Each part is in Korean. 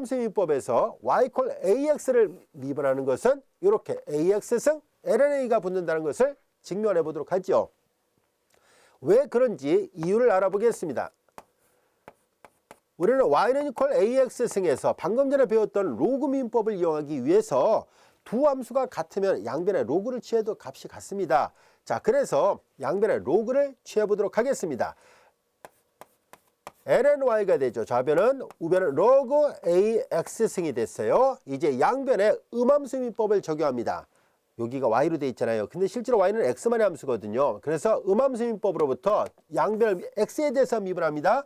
분수함수 미분법에서 y 콜 ax를 미분하는 것은 이렇게 ax승 lna가 붙는다는 것을 증명해 보도록 하죠. 왜 그런지 이유를 알아보겠습니다. 우리는 y는 이퀄 ax승에서 방금 전에 배웠던 로그 미분법을 이용하기 위해서 두 함수가 같으면 양변에 로그를 취해도 값이 같습니다. 자, 그래서 양변에 로그를 취해 보도록 하겠습니다. lny가 되죠. 좌변은 우변은 로그 ax승이 됐어요. 이제 양변에 음함수 미분법을 적용합니다. 여기가 y로 되어 있잖아요. 근데 실제로 y는 x만의 함수거든요. 그래서 음함수 미분법으로부터 양변을 x에 대해서 미분합니다.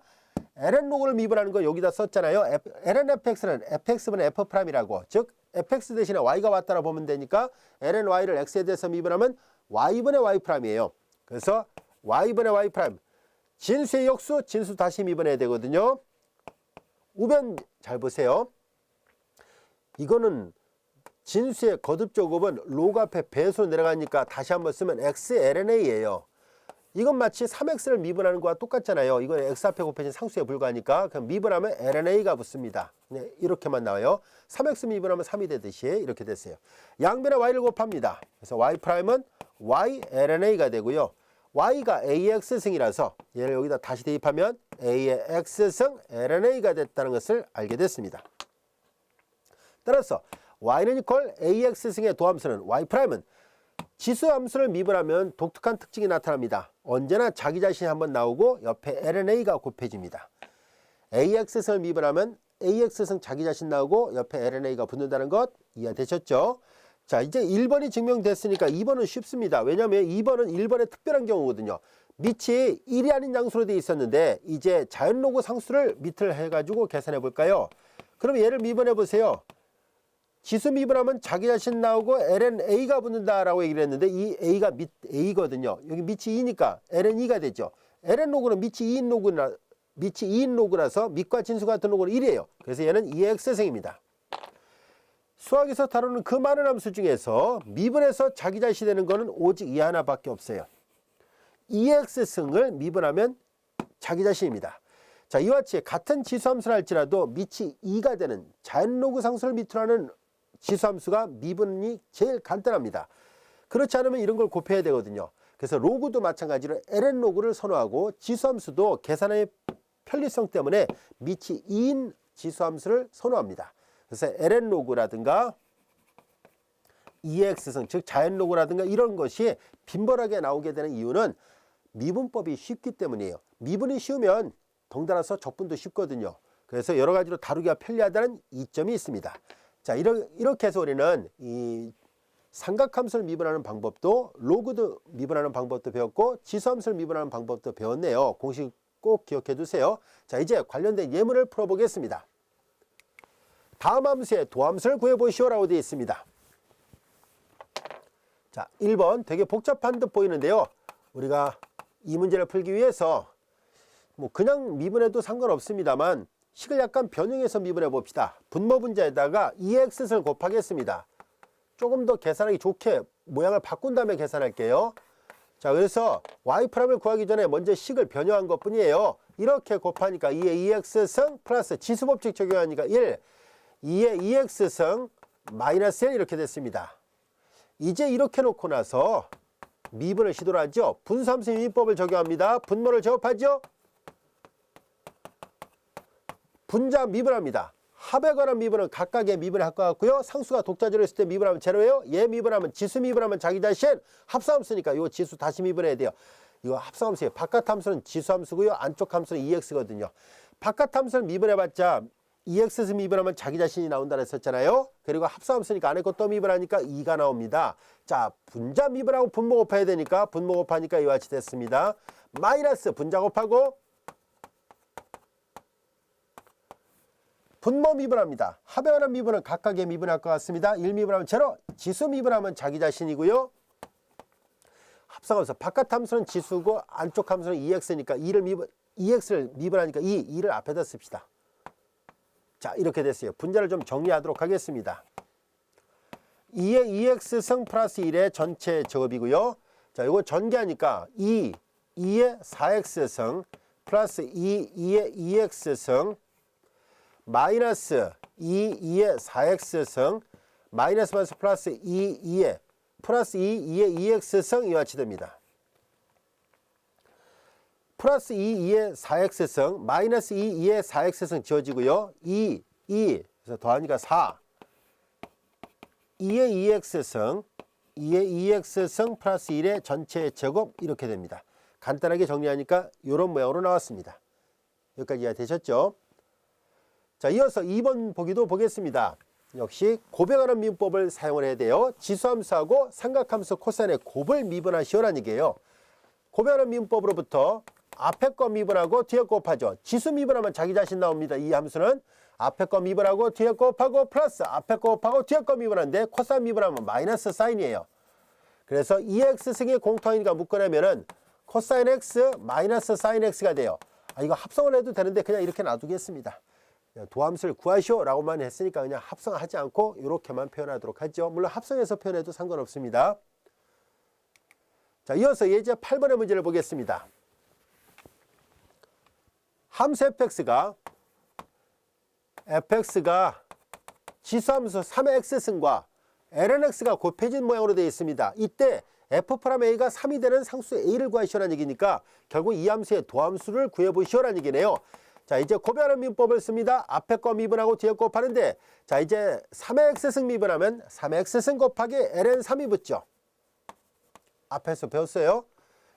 ln 로그를 미분하는 거 여기다 썼잖아요. ln fx는 fx분의 f'이라고, 즉 fx 대신에 y가 왔다라 보면 되니까 ln y를 x에 대해서 미분하면 y분의 y'이에요. 그래서 y분의 y', 진수의 역수, 진수 다시 미분해야 되거든요. 우변 잘 보세요. 이거는 진수의 거듭 곱은 로그 앞에 배수로 내려가니까 다시 한번 쓰면 xlna예요. 이건 마치 3x를 미분하는 거와 똑같잖아요. 이건 x 앞에 곱해진 상수에 불과하니까 그럼 미분하면 lna가 붙습니다. 네, 이렇게만 나와요. 3x 미분하면 3이 되듯이 이렇게 됐어요. 양변에 y를 곱합니다. 그래서 y'은 ylna가 되고요. y가 ax승이라서 얘를 여기다 다시 대입하면 a의 x승 lna가 됐다는 것을 알게 됐습니다. 따라서 y는 이퀄 ax승의 도함수는 y'은 지수함수를 미분하면 독특한 특징이 나타납니다. 언제나 자기 자신이 한번 나오고 옆에 lna가 곱해집니다. ax승을 미분하면 ax승 자기 자신 나오고 옆에 lna가 붙는다는 것 이해되셨죠? 자, 이제 1번이 증명됐으니까 2번은 쉽습니다. 왜냐하면 2번은 1번의 특별한 경우거든요. 밑이 1이 아닌 양수로 되어 있었는데 이제 자연로그 상수를 밑을 해가지고 계산해 볼까요? 그럼 얘를 미분해 보세요. 지수 미분하면 자기 자신 나오고 lna가 붙는다라고 얘기를 했는데 이 a가 밑 a거든요. 여기 밑이 2니까 ln2가 되죠. ln 로그는 밑이 2인 로그라서 밑과 진수 같은 로그는 1이에요. 그래서 얘는 2x승입니다. 수학에서 다루는 그 많은 함수 중에서 미분해서 자기 자신이 되는 거는 오직 이 하나밖에 없어요. 2x승을 미분하면 자기 자신입니다. 자, 이와 같이 같은 지수함수를 할지라도 밑이 2가 되는 자연로그 상수를 밑으로 하는 지수함수가 미분이 제일 간단합니다. 그렇지 않으면 이런 걸 곱해야 되거든요. 그래서 로그도 마찬가지로 ln 로그를 선호하고 지수함수도 계산의 편리성 때문에 밑이 2인 지수함수를 선호합니다. 그래서 ln 로그라든가 2x승, 즉 자연 로그라든가 이런 것이 빈번하게 나오게 되는 이유는 미분법이 쉽기 때문이에요. 미분이 쉬우면 덩달아서 적분도 쉽거든요. 그래서 여러 가지로 다루기가 편리하다는 이점이 있습니다. 자, 이렇게 해서 우리는 이 삼각함수를 미분하는 방법도, 로그도 미분하는 방법도 배웠고 지수함수를 미분하는 방법도 배웠네요. 공식 꼭 기억해 두세요. 자, 이제 관련된 예문을 풀어보겠습니다. 다음 함수의 도함수를 구해보시오라고 되어 있습니다. 자, 1번 되게 복잡한 듯 보이는데요. 우리가 이 문제를 풀기 위해서 뭐 그냥 미분해도 상관없습니다만 식을 약간 변형해서 미분해 봅시다. 분모 분자에다가 2x를 곱하겠습니다. 조금 더 계산하기 좋게 모양을 바꾼 다음에 계산할게요. 자, 그래서 y'을 구하기 전에 먼저 식을 변형한 것 뿐이에요. 이렇게 곱하니까 2의 2x승 플러스 지수법칙 적용하니까 1, 2의 2x승 마이너스 1 이렇게 됐습니다. 이제 이렇게 놓고 나서 미분을 시도를 하죠. 분수함수 미분법을 적용합니다. 분모를 제곱하죠. 분자 미분합니다. 합에 관한 미분은 각각의 미분을 할 것 같고요. 상수가 독자적으로 있을 때 미분하면 제로예요. 얘 미분하면 지수 미분하면 자기 자신, 합성함수니까 이 지수 다시 미분해야 돼요. 이거 합성함수예요. 바깥 함수는 지수함수고요. 안쪽 함수는 2x거든요. 바깥 함수를 미분해봤자 2x에서 미분하면 자기 자신이 나온다고 했었잖아요. 그리고 합성함수니까 안에 것도 미분하니까 2가 나옵니다. 자, 분자 미분하고 분모 곱해야 되니까 분모 곱하니까 이와 같이 됐습니다. 마이너스 분자 곱하고 분모 미분합니다. 합에 관한 미분은 각각의 미분할 것 같습니다. 1 미분하면 제로, 지수 미분하면 자기 자신이고요. 합성함수 바깥 함수는 지수고 안쪽 함수는 2x니까 2x를 미분하니까 2를 앞에다 씁시다. 자, 이렇게 됐어요. 분자를 좀 정리하도록 하겠습니다. 2의 2x승 플러스 1의 전체 제곱이고요. 자, 이거 전개하니까 2의 4x승 플러스 2의 2x승 마이너스 2의 4x승 마이너스 플러스 2의 플러스 2의 2x승 이와 같이 됩니다. 플러스 2의 4x승 마이너스 2의 4x승 지워지고요. 2 그래서 더하니까 4 2의 2x승 2의 2x승 플러스 1의 전체 제곱 이렇게 됩니다. 간단하게 정리하니까 이런 모양으로 나왔습니다. 여기까지 이해되셨죠? 자, 이어서 2번 보기도 보겠습니다. 역시 곱해가는 미분법을 사용을 해야 돼요. 지수함수하고 삼각함수 코사인의 곱을 미분하시오라는 얘기예요. 곱해가는 미분법으로부터 앞에 거 미분하고 뒤에 거 곱하죠. 지수 미분하면 자기 자신 나옵니다. 이 함수는 앞에 거 미분하고 뒤에 거 곱하고 플러스 앞에 거 곱하고 뒤에 거 미분하는데 코사인 미분하면 마이너스 사인이에요. 그래서 2x승의 공통이니까 묶어내면은 코사인 x 마이너스 사인 x가 돼요. 이거 합성을 해도 되는데 그냥 이렇게 놔두겠습니다. 도함수를 구하시오 라고만 했으니까 그냥 합성하지 않고 이렇게만 표현하도록 하죠. 물론 합성해서 표현해도 상관없습니다. 자, 이어서 예제 8번의 문제를 보겠습니다. 함수 fx가 지수함수 3의 x승과 lnx가 곱해진 모양으로 되어 있습니다. 이때 f'A가 3이 되는 상수 A를 구하시오라는 얘기니까 결국 이 함수의 도함수를 구해보시오라는 얘기네요. 자, 이제 곱해하는 미분법을 씁니다. 앞에 거 미분하고 뒤에 거 곱하는데, 자, 이제 3의 x승 미분하면 3의 x승 곱하기 ln3이 붙죠. 앞에서 배웠어요.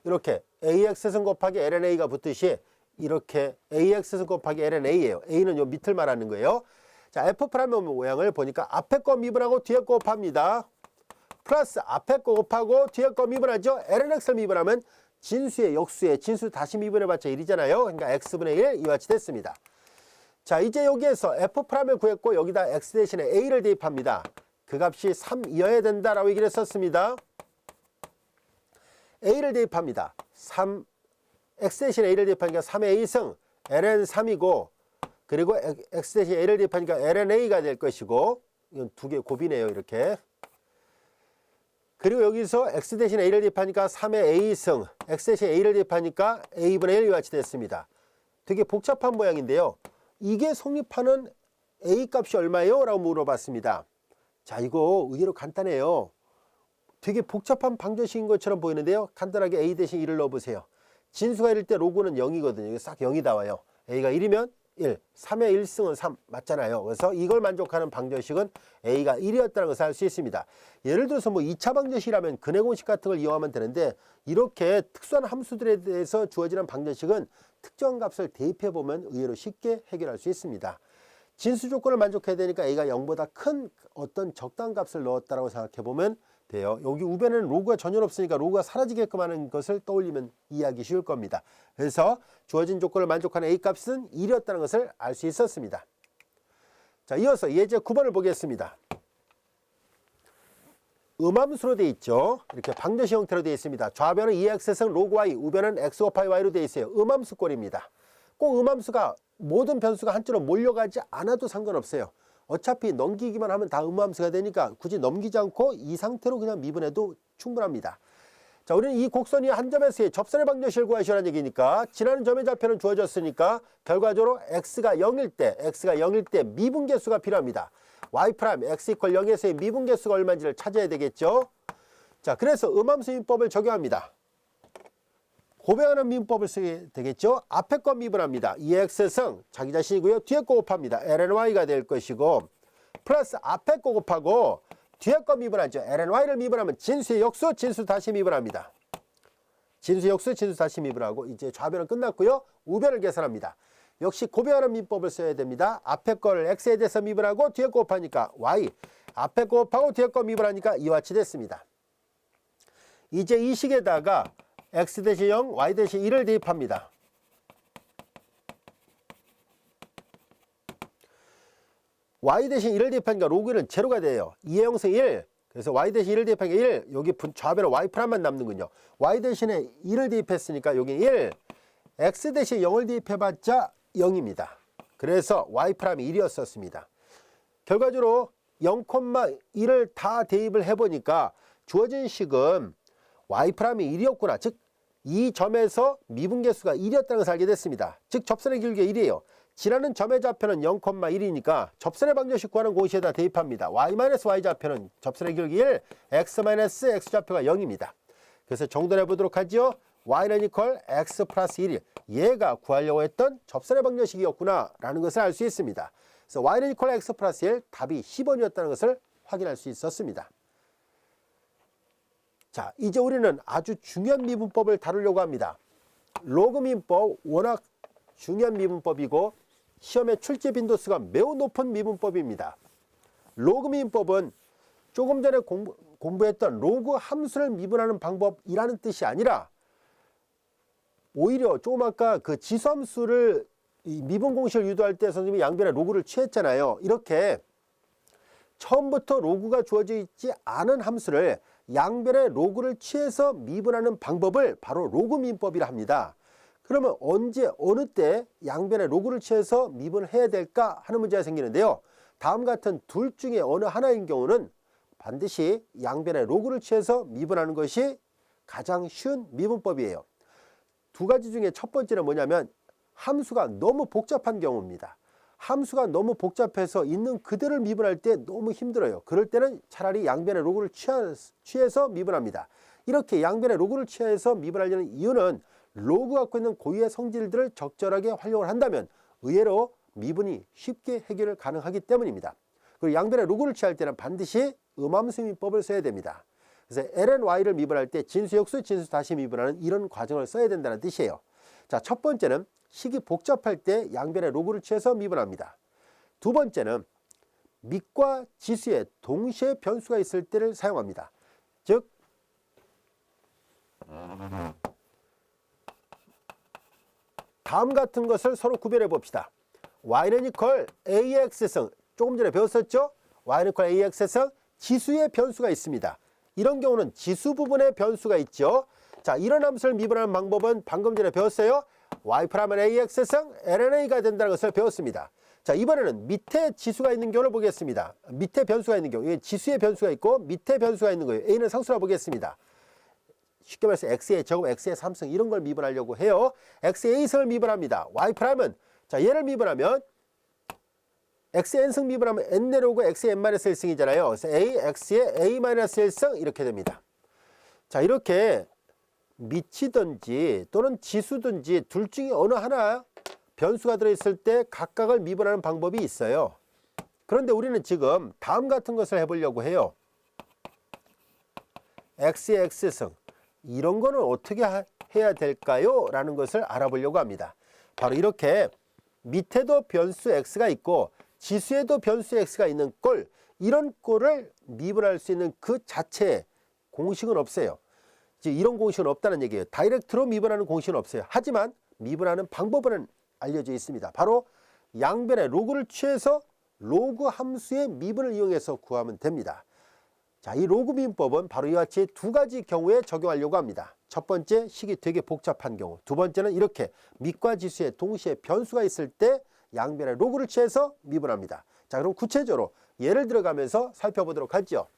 이렇게 ax승 곱하기 lna가 붙듯이 이렇게 ax승 곱하기 lna예요. a는 요 밑을 말하는 거예요. 자, f'의 모양을 보니까 앞에 거 미분하고 뒤에 거 곱합니다. 플러스 앞에 거 곱하고 뒤에 거 미분하죠. lnx를 미분하면 진수의 역수의 진수 다시 미분해봤자 1이잖아요. 그러니까 x분의 1 이와 같이 됐습니다. 자, 이제 여기에서 f'을 구했고 여기다 x 대신에 a를 대입합니다. 그 값이 3이어야 된다라고 얘기를 했었습니다. a를 대입합니다. x 대신에 a를 대입하니까 3의 a승 ln3이고 그리고 x 대신에 a를 대입하니까 lna가 될 것이고 이건 두 개 곱이네요. 이렇게. 그리고 여기서 x 대신에 a를 대입하니까 3의 a승 x 대신에 a를 대입하니까 a분의 1과 같이 됐습니다. 되게 복잡한 모양인데요. 이게 성립하는 a 값이 얼마예요? 라고 물어봤습니다. 자, 이거 의외로 간단해요. 되게 복잡한 방정식인 것처럼 보이는데요. 간단하게 a 대신 1을 넣어보세요. 진수가 1일 때 로그는 0이거든요. 이거 싹 0이 나와요. a가 1이면 1, 3의 1승은 3 맞잖아요. 그래서 이걸 만족하는 방정식은 a가 1이었다는 것을 알 수 있습니다. 예를 들어서 뭐 2차 방정식이라면 근해 공식 같은 걸 이용하면 되는데 이렇게 특수한 함수들에 대해서 주어지는 방정식은 특정 값을 대입해 보면 의외로 쉽게 해결할 수 있습니다. 진수 조건을 만족해야 되니까 a가 0보다 큰 어떤 적당한 값을 넣었다고 생각해 보면 돼요. 여기 우변에는 로그가 전혀 없으니까 로그가 사라지게끔 하는 것을 떠올리면 이해하기 쉬울 겁니다. 그래서 주어진 조건을 만족하는 a값은 1이었다는 것을 알 수 있었습니다. 자, 이어서 예제 9번을 보겠습니다. 음함수로 되어 있죠. 이렇게 방정식 형태로 되어 있습니다. 좌변은 2x승 로그 y, 우변은 x 곱하기 y로 되어 있어요. 음함수꼴입니다. 꼭 음함수가 모든 변수가 한쪽으로 몰려가지 않아도 상관없어요. 어차피 넘기기만 하면 다 음함수가 되니까 굳이 넘기지 않고 이 상태로 그냥 미분해도 충분합니다. 자, 우리는 이 곡선이 한 점에서의 접선의 방정식을 구하시라는 얘기니까 지나는 점의 좌표는 주어졌으니까 결과적으로 x가 0일 때 미분계수가 필요합니다. y' x = 0에서의 미분계수가 얼마인지를 찾아야 되겠죠. 자, 그래서 음함수 미분법을 적용합니다. 곱해하는 미분법을 쓰게 되겠죠. 앞에 거 미분합니다. 2x승 자기 자신이고요. 뒤에 거 곱합니다. lny가 될 것이고 플러스 앞에 거 곱하고 뒤에 거 미분하죠. lny를 미분하면 진수의 역수, 진수 다시 미분합니다. 진수의 역수, 진수 다시 미분하고 이제 좌변은 끝났고요. 우변을 계산합니다. 역시 곱해하는 미분법을 써야 됩니다. 앞에 거를 x에 대해서 미분하고 뒤에 거 곱하니까 y, 앞에 거 곱하고 뒤에 거 미분하니까 이와 같이 됐습니다. 이제 이 식에다가 x 대신 0, y 대신 1을 대입합니다. y 대신 1을 대입하니까 로그 1은 제로가 돼요. 2의 0승 1. 그래서 y 대신 1을 대입하니까 1. 여기 좌변에 y'만 남는군요. y 대신에 1을 대입했으니까 여기 1. x 대신 0을 대입해봤자 0입니다. 그래서 y''이 1이었었습니다. 결과적으로 0,1을 다 대입을 해보니까 주어진 식은 y''이 1이었구나. 즉 이 점에서 미분계수가 1이었다는 것을 알게 됐습니다. 즉 접선의 길이가 1이에요. 지나는 점의 좌표는 0,1이니까 접선의 방정식 구하는 공식에다 대입합니다. y-y 좌표는 접선의 기울기 1, x-x 좌표가 0입니다. 그래서 정돈해 보도록 하죠. y는 이퀄 x 플러스 1이 얘가 구하려고 했던 접선의 방정식이었구나 라는 것을 알 수 있습니다. 그래서 y는 이퀄 x 플러스 1, 답이 10번이었다는 것을 확인할 수 있었습니다. 자, 이제 우리는 아주 중요한 미분법을 다루려고 합니다. 로그 미분법 워낙 중요한 미분법이고 시험의 출제 빈도수가 매우 높은 미분법입니다. 로그 미분법은 조금 전에 공부했던 로그 함수를 미분하는 방법이라는 뜻이 아니라 오히려 조금 아까 그 지수함수를 미분 공식을 유도할 때 선생님이 양변에 로그를 취했잖아요. 이렇게 처음부터 로그가 주어져 있지 않은 함수를 양변에 로그를 취해서 미분하는 방법을 바로 로그 미분법이라 합니다. 그러면 언제 어느 때 양변에 로그를 취해서 미분을 해야 될까 하는 문제가 생기는데요. 다음 같은 둘 중에 어느 하나인 경우는 반드시 양변에 로그를 취해서 미분하는 것이 가장 쉬운 미분법이에요. 두 가지 중에 첫 번째는 뭐냐면 함수가 너무 복잡한 경우입니다. 함수가 너무 복잡해서 있는 그대로 미분할 때 너무 힘들어요. 그럴 때는 차라리 양변에 로그를 취해서 미분합니다. 이렇게 양변에 로그를 취해서 미분하려는 이유는 로그가 갖고 있는 고유의 성질들을 적절하게 활용을 한다면 의외로 미분이 쉽게 해결 가능하기 때문입니다. 그리고 양변에 로그를 취할 때는 반드시 음함수 미분법을 써야 됩니다. 그래서 lny를 미분할 때 진수 역수 진수 다시 미분하는 이런 과정을 써야 된다는 뜻이에요. 자, 첫 번째는 식이 복잡할 때 양변에 로그를 취해서 미분합니다. 두 번째는 밑과 지수에 동시에 변수가 있을 때를 사용합니다. 즉 다음 같은 것을 서로 구별해 봅시다. y는 이퀄 ax승, 조금 전에 배웠었죠? y는 이퀄 ax승, 지수의 변수가 있습니다. 이런 경우는 지수 부분에 변수가 있죠. 자, 이런 함수를 미분하는 방법은 방금 전에 배웠어요. y'-은 ax승 lna가 된다는 것을 배웠습니다. 자, 이번에는 밑에 지수가 있는 경우를 보겠습니다. 밑에 변수가 있는 경우, 지수의 변수가 있고 밑에 변수가 있는 거예요. a는 상수라 보겠습니다. 쉽게 말해서 x의 제곱, x의 3승 이런 걸 미분하려고 해요. x의 a승을 미분합니다. y', 자, 얘를 미분하면 x의 n승 미분하면 n 내려오고 x의 n-1승이잖아요. 그래서 a, x의 a-1승 이렇게 됩니다. 자, 이렇게 밑이든지 또는 지수든지 둘 중에 어느 하나 변수가 들어있을 때 각각을 미분하는 방법이 있어요. 그런데 우리는 지금 다음 같은 것을 해보려고 해요. x의 x승 이런 거는 어떻게 해야 될까요? 라는 것을 알아보려고 합니다. 바로 이렇게 밑에도 변수 x가 있고 지수에도 변수 x가 있는 꼴, 이런 꼴을 미분할 수 있는 그 자체의 공식은 없어요. 이런 공식은 없다는 얘기예요. 다이렉트로 미분하는 공식은 없어요. 하지만 미분하는 방법은 알려져 있습니다. 바로 양변에 로그를 취해서 로그 함수의 미분을 이용해서 구하면 됩니다. 자, 이 로그 미분법은 바로 이와 같이 두 가지 경우에 적용하려고 합니다. 첫 번째, 식이 되게 복잡한 경우. 두 번째는 이렇게 밑과 지수에 동시에 변수가 있을 때 양변에 로그를 취해서 미분합니다. 자, 그럼 구체적으로 예를 들어가면서 살펴보도록 하죠.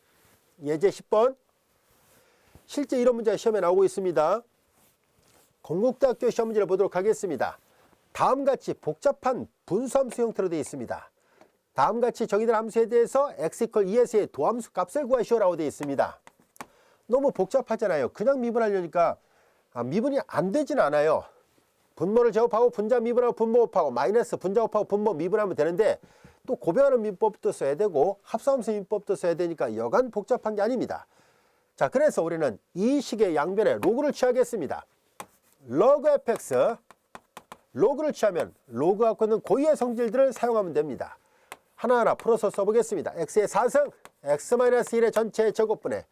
예제 10번. 실제 이런 문제가 시험에 나오고 있습니다. 건국대학교 시험 문제를 보도록 하겠습니다. 다음같이 복잡한 분수함수 형태로 되어 있습니다. 다음같이 정의된 함수에 대해서 x = 2에서의 도함수 값을 구하시오라고 되어 있습니다. 너무 복잡하잖아요. 그냥 미분하려니까 미분이 안 되진 않아요. 분모를 제곱하고 분자 미분하고 분모 곱하고 마이너스 분자 곱하고 분모 미분하면 되는데 또 고배하는 미분법도 써야 되고 합성함수 미분법도 써야 되니까 여간 복잡한 게 아닙니다. 자, 그래서 우리는 이 식의 양변에 로그를 취하겠습니다. log fx, 로그를 취하면 로그가 갖고 있는 고유의 성질들을 사용하면 됩니다. 하나하나 풀어서 써보겠습니다. x의 4승, x-1의 전체 제곱분의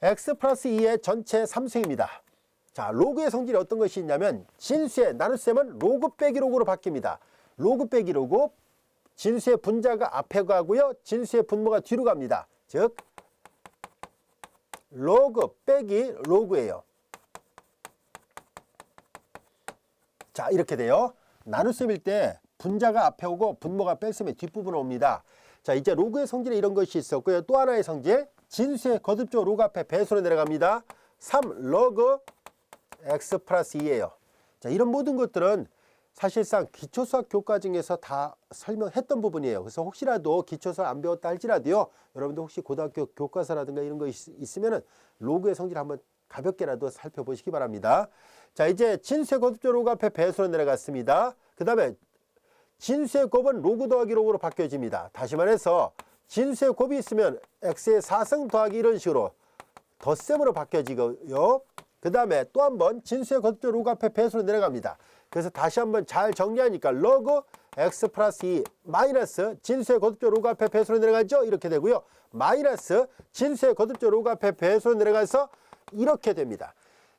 x 플러스 2의 전체 3승입니다. 자, 로그의 성질이 어떤 것이 있냐면 진수의 나눗셈은 로그 빼기 로그로 바뀝니다. 로그 빼기 로그, 진수의 분자가 앞에 가고요. 진수의 분모가 뒤로 갑니다. 즉 로그 빼기 로그예요. 자, 이렇게 돼요. 나눗셈일 때 분자가 앞에 오고 분모가 뺄셈의 뒷부분에 옵니다. 자, 이제 로그의 성질에 이런 것이 있었고요. 또 하나의 성질, 진수의 거듭적 로그 앞에 배수로 내려갑니다. 3 로그 x 플러스 2예요. 자, 이런 모든 것들은 사실상 기초수학 교과 중에서 다 설명했던 부분이에요. 그래서 혹시라도 기초수학 안 배웠다 할지라도요, 여러분들 혹시 고등학교 교과서라든가 이런 거 있으면은 로그의 성질 한번 가볍게라도 살펴보시기 바랍니다. 자, 이제 진수의 거듭적 로그 앞에 배수로 내려갔습니다. 그 다음에 진수의 곱은 로그 더하기 로그로 바뀌어집니다. 다시 말해서 진수의 곱이 있으면 x의 4승 더하기 이런 식으로 덧셈으로 바뀌어지고요. 그 다음에 또 한 번 진수의 거듭적 로그 앞에 배수로 내려갑니다. 그래서 다시 한번 잘 정리하니까 로그 x 플러스 2 마이너스 진수의 거듭적 로그 앞에 배수로 내려가죠. 이렇게 되고요. 마이너스 진수의 거듭적 로그 앞에 배수로 내려가서 이렇게 됩니다.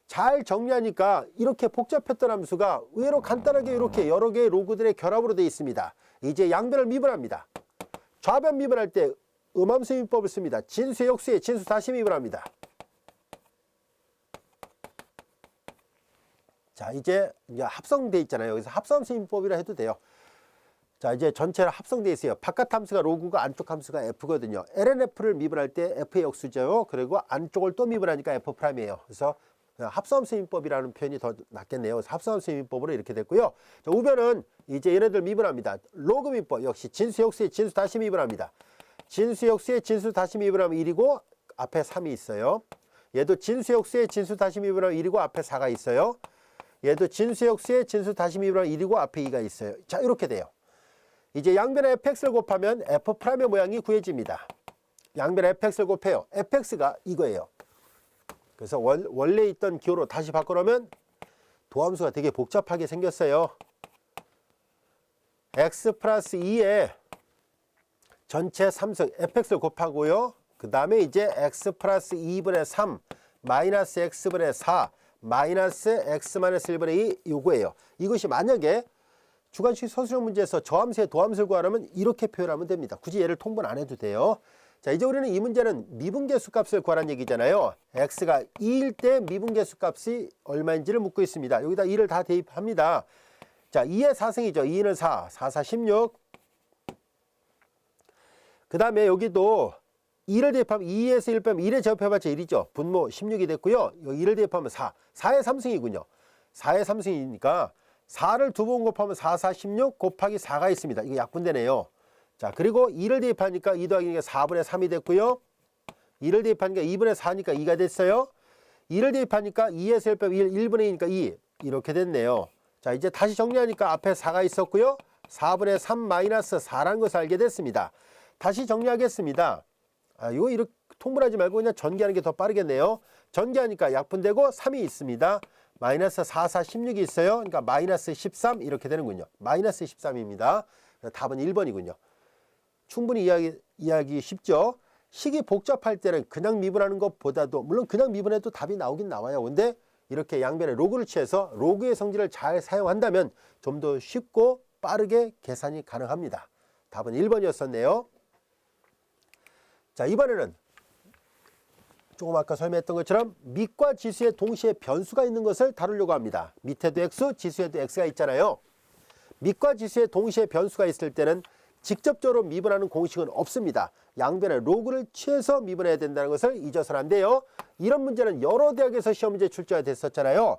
잘 정리하니까 이렇게 복잡했던 함수가 의외로 간단하게 이렇게 여러 개의 로그들의 결합으로 되어 있습니다. 이제 양변을 미분합니다. 좌변 미분할 때 음함수 미분법을 씁니다. 진수의 역수에 진수 다시 미분합니다. 자, 이제 합성돼 있잖아요. 여기서 합성함수 미분법이라 해도 돼요. 자, 이제 전체로 합성돼 있어요. 바깥 함수가 로그가 안쪽 함수가 f거든요. lnf를 미분할 때 f의 역수죠. 그리고 안쪽을 또 미분하니까 f'이에요. 그래서 합성함수 미분법이라는 표현이 더 낫겠네요. 그래서 합성함수 미분법으로 이렇게 됐고요. 자, 우변은 이제 얘네들 미분합니다. 로그 미분법 역시 진수 역수에 진수 다시 미분합니다. 진수 역수에 진수 다시 미분하면 1이고 앞에 3이 있어요. 얘도 진수 역수에 진수 다시 미분하면 1이고 앞에 4가 있어요. 얘도 진수 역수에 진수 다시 미분하면 1이고 앞에 2가 있어요. 자, 이렇게 돼요. 이제 양변에 fx를 곱하면 f'의 모양이 구해집니다. 양변에 fx를 곱해요. fx가 이거예요. 그래서 원래 있던 기호로 다시 바꿔놓으면 도함수가 되게 복잡하게 생겼어요. x 플러스 2에 전체 3승 fx를 곱하고요. 그 다음에 이제 x 플러스 2분의 3 마이너스 x분의 4 마이너스 x 마이너스 1분의 2 요거예요. 이것이 만약에 주관식 서술형 문제에서 저함수의 도함수를 구하려면 이렇게 표현하면 됩니다. 굳이 얘를 통분 안 해도 돼요. 자, 이제 우리는 이 문제는 미분계수 값을 구하라는 얘기잖아요. x가 2일 때 미분계수 값이 얼마인지를 묻고 있습니다. 여기다 2를 다 대입합니다. 자, 2의 4승이죠. 2는 4, 4, 4, 16. 그 다음에 여기도 2를 대입하면 2에서 1 빼면 1에 제곱해봤자 1이죠. 분모 16이 됐고요. 여기 2를 대입하면 4, 4의 3승이군요. 4의 3승이니까 4를 두 번 곱하면 4, 4, 16 곱하기 4가 있습니다. 이거 약분되네요. 자, 그리고 2를 대입하니까 2 더하기 4분의 3이 됐고요. 2를 대입하니까 2분의 4니까 2가 됐어요. 2를 대입하니까 2에서 1 빼면 1분의 2니까 2 이렇게 됐네요. 자, 이제 다시 정리하니까 앞에 4가 있었고요. 4분의 3 마이너스 4라는 것을 알게 됐습니다. 다시 정리하겠습니다. 이거 이렇게 통분하지 말고 그냥 전개하는 게 더 빠르겠네요. 전개하니까 약분되고 3이 있습니다. 마이너스 4, 4, 16이 있어요. 그러니까 마이너스 13 이렇게 되는군요. 마이너스 13입니다. 답은 1번이군요. 충분히 이해하기 쉽죠. 식이 복잡할 때는 그냥 미분하는 것보다도 물론 그냥 미분해도 답이 나오긴 나와요. 근데 이렇게 양변에 로그를 취해서 로그의 성질을 잘 사용한다면 좀 더 쉽고 빠르게 계산이 가능합니다. 답은 1번이었었네요. 자, 이번에는 조금 아까 설명했던 것처럼 밑과 지수에 동시에 변수가 있는 것을 다루려고 합니다. 밑에도 x, 지수에도 x가 있잖아요. 밑과 지수에 동시에 변수가 있을 때는 직접적으로 미분하는 공식은 없습니다. 양변에 로그를 취해서 미분해야 된다는 것을 잊어서는 안 돼요. 이런 문제는 여러 대학에서 시험 문제 출제가 됐었잖아요.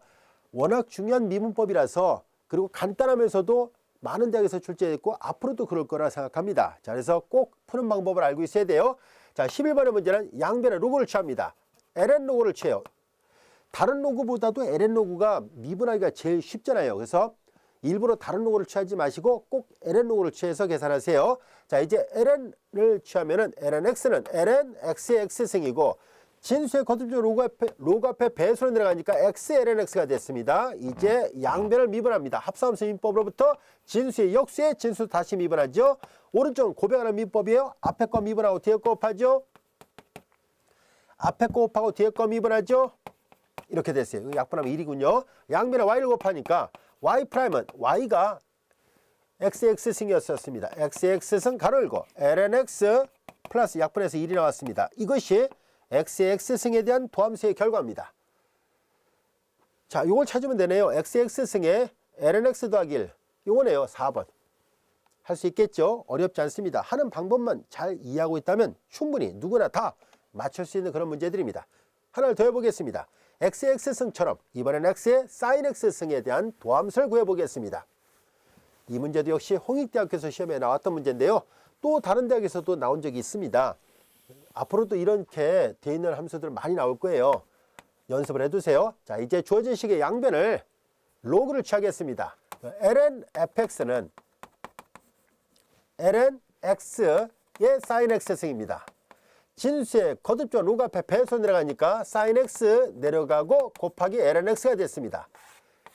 워낙 중요한 미분법이라서 그리고 간단하면서도 많은 대학에서 출제됐고 앞으로도 그럴 거라 생각합니다. 자, 그래서 꼭 푸는 방법을 알고 있어야 돼요. 자, 11번의 문제는 양변에 로그를 취합니다. ln 로그를 취해요. 다른 로그보다도 ln 로그가 미분하기가 제일 쉽잖아요. 그래서 일부러 다른 로그를 취하지 마시고 꼭 ln 로그를 취해서 계산하세요. 자, 이제 ln을 취하면은 lnx는 ln x의 x승이고 진수의 거듭적 로그 앞에 배수로 내려가니까 x lnx가 됐습니다. 이제 양변을 미분합니다. 합성함수 미분법으로부터 진수의 역수에 진수 다시 미분하죠. 오른쪽은 고백하는 미분법이에요. 앞에 거 미분하고 뒤에 거 곱하죠. 앞에 거 곱하고 뒤에 거 미분하죠. 이렇게 됐어요. 약분하면 1이군요. 양변에 y를 곱하니까 y'은 y가 xx승이었습니다. xx승 가로 열고 lnx 플러스 약분해서 1이 나왔습니다. 이것이 xx승에 대한 도함수의 결과입니다. 자, 이걸 찾으면 되네요. xx승에 lnx 더하기 1 이거네요. 4번. 할 수 있겠죠? 어렵지 않습니다. 하는 방법만 잘 이해하고 있다면 충분히 누구나 다 맞출 수 있는 그런 문제들입니다. 하나를 더 해보겠습니다. xx승처럼 이번엔 x의 sin x승에 대한 도함수를 구해보겠습니다. 이 문제도 역시 홍익대학교에서 시험에 나왔던 문제인데요. 또 다른 대학에서도 나온 적이 있습니다. 앞으로도 이렇게 돼 있는 함수들 많이 나올 거예요. 연습을 해두세요. 자, 이제 주어진 식의 양변을 로그를 취하겠습니다. ln fx는 ln x의 sin x승입니다. 진수의 거듭조 로그 앞에 배수 내려가니까 sin x 내려가고 곱하기 ln x가 됐습니다.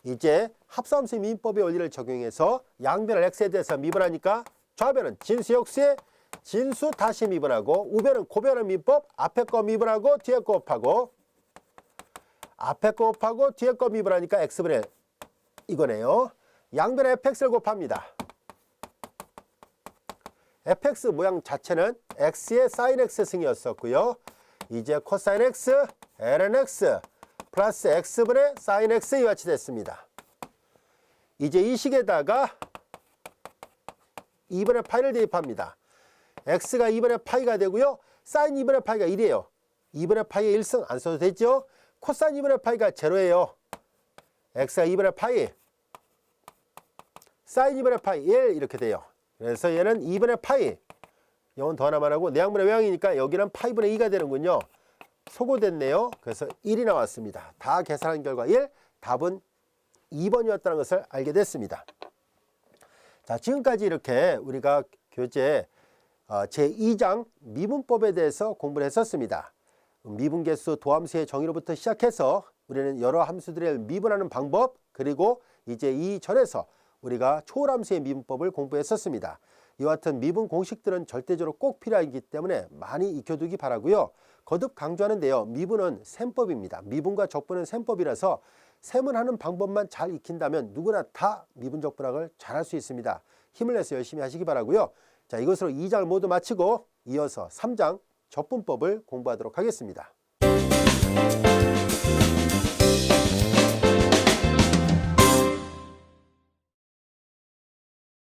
이제 합성함수의 미분법의 원리를 적용해서 양변을 x에 대해서 미분하니까 좌변은 진수 역수에 진수 다시 미분하고 우변은 고변의 미분법 앞에 거 미분하고 뒤에 거 곱하고 앞에 거 곱하고 뒤에 거 미분하니까 x분의 이거네요. 양변에 fx를 곱합니다. fx 모양 자체는 x의 sin x승이었었고요. 이제 코사인 x, ln x 플러스 x분의 sin x 이같이 됐습니다. 이제 이 식에다가 2분의 파이를 대입합니다. x가 2분의 파이가 되고요. sin 2분의 파이가 1이에요. 2분의 파이의 1승 안 써도 되죠. 코사인 2분의 파이가 제로예요. x가 2분의 파이, sin 2분의 파이 1 이렇게 돼요. 그래서 얘는 2분의 파이, 영은 더 하나만 하고 내양분의 외양이니까 여기는 파이분의 2가 되는군요. 소거됐네요. 그래서 1이 나왔습니다. 다 계산한 결과 1, 답은 2번이었다는 것을 알게 됐습니다. 자, 지금까지 이렇게 우리가 교재 제2장 미분법에 대해서 공부를 했었습니다. 미분계수 도함수의 정의로부터 시작해서 우리는 여러 함수들을 미분하는 방법, 그리고 이제 이 절에서 우리가 초월함수의 미분법을 공부했었습니다. 이와 같은 미분 공식들은 절대적으로 꼭 필요하기 때문에 많이 익혀두기 바라고요. 거듭 강조하는데요. 미분은 셈법입니다. 미분과 적분은 셈법이라서 셈을 방법만 잘 익힌다면 누구나 다 미분적분학을 잘할 수 있습니다. 힘을 내서 열심히 하시기 바라고요. 자, 이것으로 2장을 모두 마치고 이어서 3장 적분법을 공부하도록 하겠습니다.